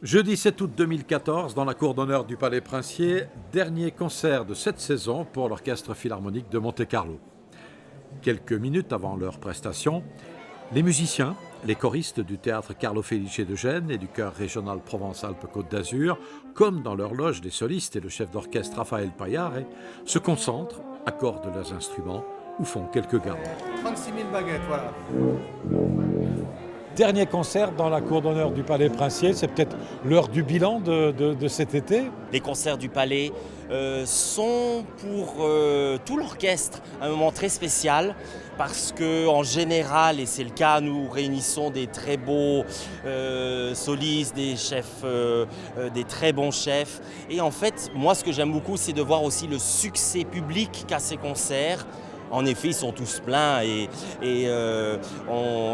Jeudi 7 août 2014, dans la cour d'honneur du Palais Princier, dernier concert de cette saison pour l'Orchestre Philharmonique de Monte-Carlo. Quelques minutes avant leur prestation, les musiciens, les choristes du théâtre Carlo Felice de Gênes et du chœur régional Provence-Alpes-Côte d'Azur, comme dans leur loge les solistes et le chef d'orchestre Raphaël Payare, se concentrent, accordent leurs instruments ou font quelques gammes. 36 000 baguettes, voilà. Dernier concert dans la cour d'honneur du Palais Princier, c'est peut-être l'heure du bilan de cet été. Les concerts du Palais sont pour tout l'orchestre un moment très spécial parce qu'en général, et c'est le cas, nous réunissons des très beaux solistes, des chefs, des très bons chefs. Et en fait, moi ce que j'aime beaucoup, c'est de voir aussi le succès public qu'a ces concerts. En effet, ils sont tous pleins et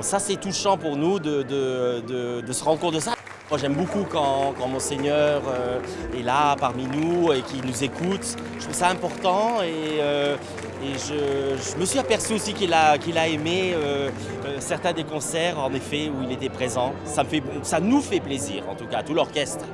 ça c'est touchant pour nous de se rendre compte de ça. Moi j'aime beaucoup quand Monseigneur est là parmi nous et qu'il nous écoute. Je trouve ça important et je me suis aperçu aussi qu'il a aimé certains des concerts en effet où il était présent. Ça nous fait plaisir en tout cas, tout l'orchestre.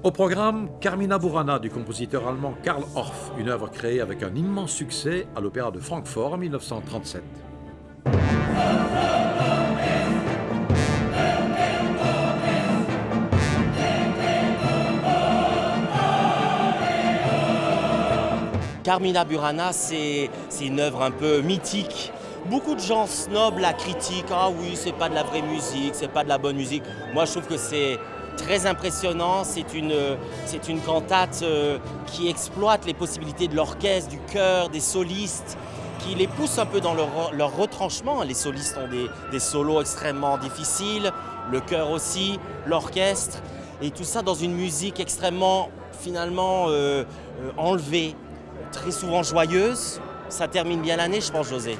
Au programme, Carmina Burana du compositeur allemand Karl Orff, une œuvre créée avec un immense succès à l'Opéra de Francfort en 1937. Carmina Burana, c'est une œuvre un peu mythique. Beaucoup de gens snobent la critique. Ah oui, c'est pas de la vraie musique, c'est pas de la bonne musique. Moi, je trouve que c'est très impressionnant. C'est une cantate qui exploite les possibilités de l'orchestre, du chœur, des solistes, qui les pousse un peu dans leur retranchement. Les solistes ont des solos extrêmement difficiles, le chœur aussi, l'orchestre, et tout ça dans une musique extrêmement, finalement, enlevée, très souvent joyeuse. Ça termine bien l'année, je pense, José.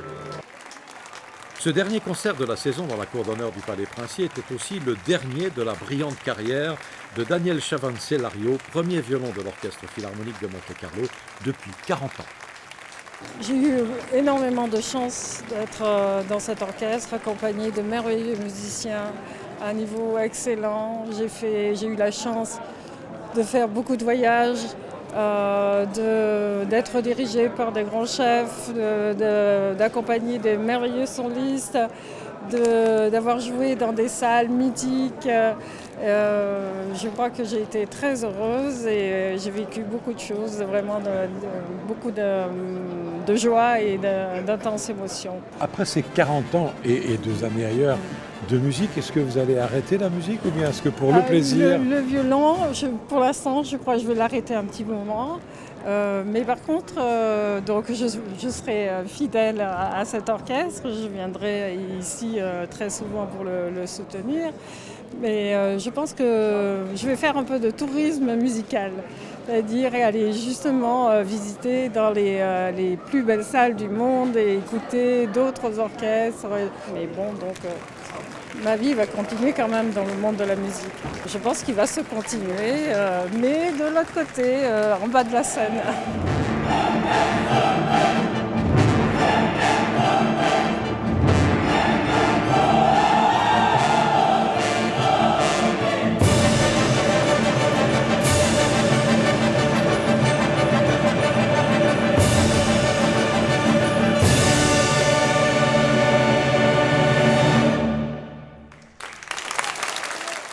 Ce dernier concert de la saison dans la cour d'honneur du Palais Princier était aussi le dernier de la brillante carrière de Daniel Chavancellario, premier violon de l'Orchestre Philharmonique de Monte-Carlo depuis 40 ans. J'ai eu énormément de chance d'être dans cet orchestre, accompagné de merveilleux musiciens à un niveau excellent. J'ai eu la chance de faire beaucoup de voyages, d'être dirigé par des grands chefs, d'accompagner des merveilleux solistes, d'avoir joué dans des salles mythiques. Je crois que j'ai été très heureuse et j'ai vécu beaucoup de choses, vraiment beaucoup de joie et d'intenses émotions. Après ces 40 ans et 2 années ailleurs de musique, est-ce que vous allez arrêter la musique ou bien est-ce que pour le plaisir... Le violon, pour l'instant, je crois que je vais l'arrêter un petit moment. Mais par contre, donc je serai fidèle à cet orchestre. Je viendrai ici très souvent pour le soutenir. Mais je pense que je vais faire un peu de tourisme musical. C'est-à-dire aller justement visiter dans les plus belles salles du monde et écouter d'autres orchestres. Mais bon, donc ma vie va continuer quand même dans le monde de la musique. Je pense qu'il va se continuer, mais de l'autre côté, en bas de la scène.